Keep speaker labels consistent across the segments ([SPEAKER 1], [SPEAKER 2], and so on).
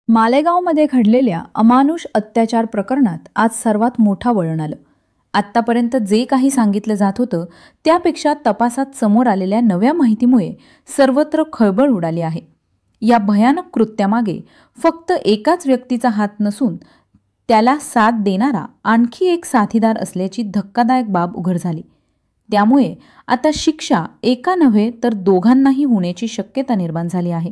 [SPEAKER 1] मालेगावमध्ये घडलेल्या अमानुष अत्याचार प्रकरणात आज सर्वात मोठा वळण आलं। आत्तापर्यंत जे काही सांगितलं जात होतं त्यापेक्षा तपासात समोर आलेल्या नव्या माहितीमुळे सर्वत्र खळबळ उडाली आहे। या भयानक कृत्यामागे फक्त एकाच व्यक्तीचा हात नसून त्याला साथ देणारा आणखी एक साथीदार असल्याची धक्कादायक बाब उघड झाली। त्यामुळे आता शिक्षा एका नव्हे तर दोघांनाही होण्याची शक्यता निर्माण झाली आहे।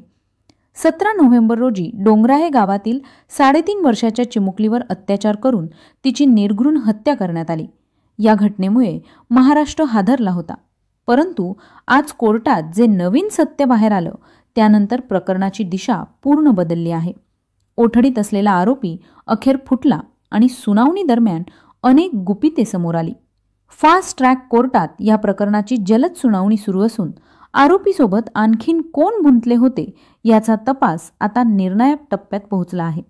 [SPEAKER 1] 17 नोव्हेंबर रोजी डोंगराळे गावातील 3.5 वर्षाच्या चिमुकलीवर अत्याचार करून तिची निर्घृण हत्या करण्यात आली। या घटनेमुळे महाराष्ट्र हादरला होता, परंतु आज कोर्टात जे नवीन सत्य बाहेर आलं त्यानंतर प्रकरणाची दिशा पूर्ण बदलली आहे। ओठडीत असलेला आरोपी अखेर फुटला आणि सुनावणी दरम्यान अनेक गुपिते समोर आली। फास्ट ट्रॅक कोर्टात या प्रकरणाची जलद सुनावणी सुरू असून आरोपीसोबत आणखीन कोण गुंतले होते याचा तपास आता निर्णायक टप्प्यात पोहोचला आहे।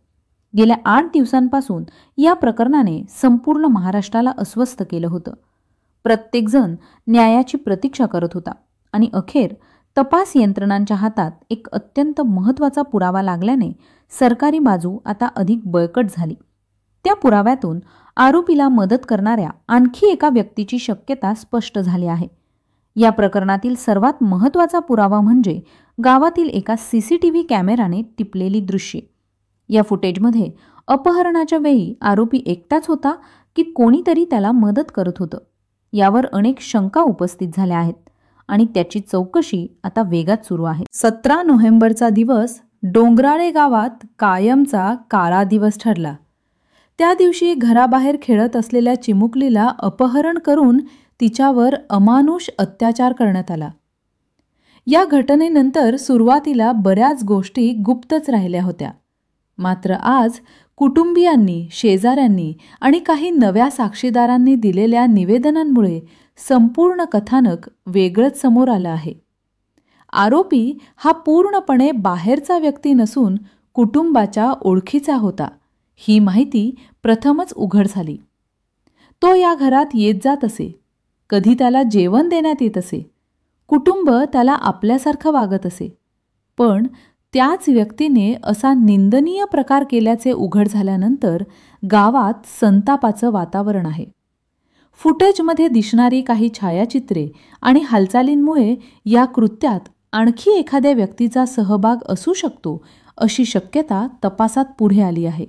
[SPEAKER 1] गेल्या 8 दिवसांपासून या प्रकरणाने संपूर्ण महाराष्ट्राला अस्वस्थ केलं होतं। प्रत्येकजण न्यायाची प्रतीक्षा करत होता आणि अखेर तपास यंत्रणांच्या हातात एक अत्यंत महत्त्वाचा पुरावा लागल्याने सरकारी बाजू आता अधिक बळकट झाली। त्या पुराव्यातून आरोपीला मदत करणाऱ्या आणखी एका व्यक्तीची शक्यता स्पष्ट झाली आहे। या प्रकरणातील सर्वात महत्त्वाचा पुरावा म्हणजे गावातील एका सीसीटीव्ही कॅमेराने टिपलेली दृश्ये। या फुटेजमध्ये अपहरणाच्या वेळी आरोपी एकटाच होता की कोणीतरी त्याला मदत करत होतं, यावर अनेक शंका उपस्थित झाल्या आहेत आणि त्याची चौकशी आता वेगात सुरू आहे। 17 नोव्हेंबरचा दिवस डोंगराळे गावात कायमचा काळा दिवस ठरला। त्या दिवशी घराबाहेर खेळत असलेल्या चिमुकलीला अपहरण करून तिच्यावर अमानुष अत्याचार करण्यात आला। या घटनेनंतर सुरुवातीला बऱ्याच गोष्टी गुप्तच राहिल्या होत्या, मात्र आज कुटुंबियांनी, शेजाऱ्यांनी आणि काही नव्या साक्षीदारांनी दिलेल्या निवेदनांमुळे संपूर्ण कथानक वेगळंच समोर आलं आहे। आरोपी हा पूर्णपणे बाहेरचा व्यक्ती नसून कुटुंबाच्या ओळखीचा होता, ही माहिती प्रथमच उघड झाली। तो या घरात येत जात असे, कधी त्याला जेवण देण्यात येत असे, कुटुंब त्याला आपल्यासारखं वागत असे, पण त्याच व्यक्तीने असा निंदनीय प्रकार केल्याचे उघड झाल्यानंतर गावात संतापाचं वातावरण आहे। फुटेजमध्ये दिसणारी काही छायाचित्रे आणि हालचालींमुळे या कृत्यात आणखी एखाद्या व्यक्तीचा सहभाग असू शकतो अशी शक्यता तपासात पुढे आली आहे।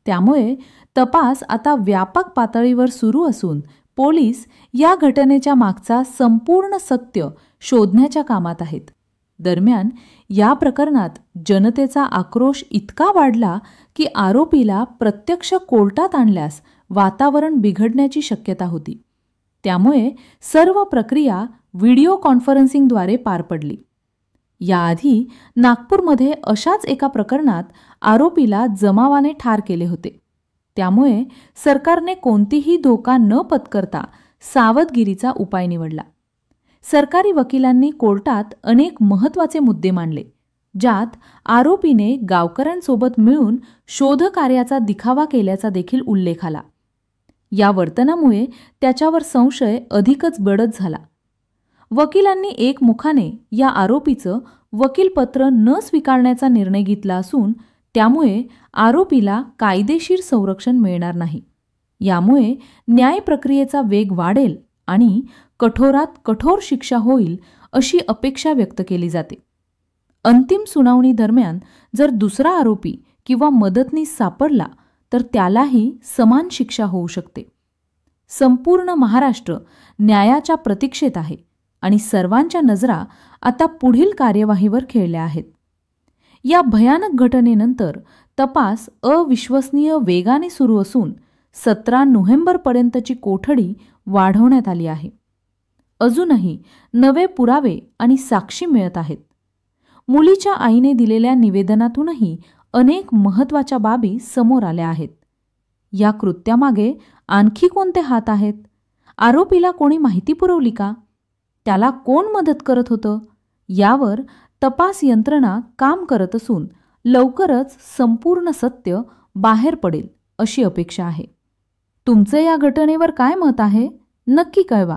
[SPEAKER 1] त्यामुळे तपास आता व्यापक पातळीवर सुरू असून पोलीस या घटनेच्या मागचा संपूर्ण सत्य शोधण्याच्या कामात आहेत। दरम्यान या प्रकरणात जनतेचा आक्रोश इतका वाढला की आरोपीला प्रत्यक्ष कोर्टात आणल्यास वातावरण बिघडण्याची शक्यता होती। त्यामुळे सर्व प्रक्रिया व्हिडिओ कॉन्फरन्सिंगद्वारे पार पडली। याआधी नागपूरमध्ये अशाच एका प्रकरणात आरोपीला जमावाने ठार केले होते। त्यामुळे सरकारने कोणतीही धोका न पत्करता सावधगिरीचा उपाय निवडला। सरकारी वकिलांनी कोर्टात अनेक महत्त्वाचे मुद्दे मांडले, ज्यात आरोपीने गावकऱ्यांसोबत मिळून शोधकार्याचा दिखावा केल्याचा देखील उल्लेख आला। या वर्तनामुळे त्याच्यावर संशय अधिकच बळकट झाला। वकिलांनी एकमुखाने या आरोपीचं वकीलपत्र न स्वीकारण्याचा निर्णय घेतला असून त्यामुळे आरोपीला कायदेशीर संरक्षण मिळणार नाही। यामुळे न्याय प्रक्रियेचा वेग वाढेल आणि कठोरात कठोर शिक्षा होईल अशी अपेक्षा व्यक्त केली जाते। अंतिम सुनावणी दरम्यान जर दुसरा आरोपी किंवा मदतनीस सापडला तर त्यालाही समान शिक्षा होऊ शकते। संपूर्ण महाराष्ट्र न्यायाच्या प्रतीक्षेत आहे आणि सर्वांच्या नजरा आता पुढील कार्यवाहीवर खेळल्या आहेत। या भयानक घटनेनंतर तपास अविश्वसनीय वेगाने सुरू असून 17 नोव्हेंबरपर्यंतची कोठडी वाढवण्यात आली आहे। अजूनही नवे पुरावे आणि साक्षी मिळत आहेत। मुलीच्या आईने दिलेल्या निवेदनातूनही अनेक महत्त्वाच्या बाबी समोर आल्या आहेत। या कृत्यामागे आणखी कोणते हात आहेत? आरोपीला कोणी माहिती पुरवली का? त्याला कोण मदत करत होतं? यावर तपास यंत्रणा काम करत असून लवकरच संपूर्ण सत्य बाहेर पडेल अशी अपेक्षा आहे। तुमचे या घटनेवर काय मत आहे? नक्की कळवा।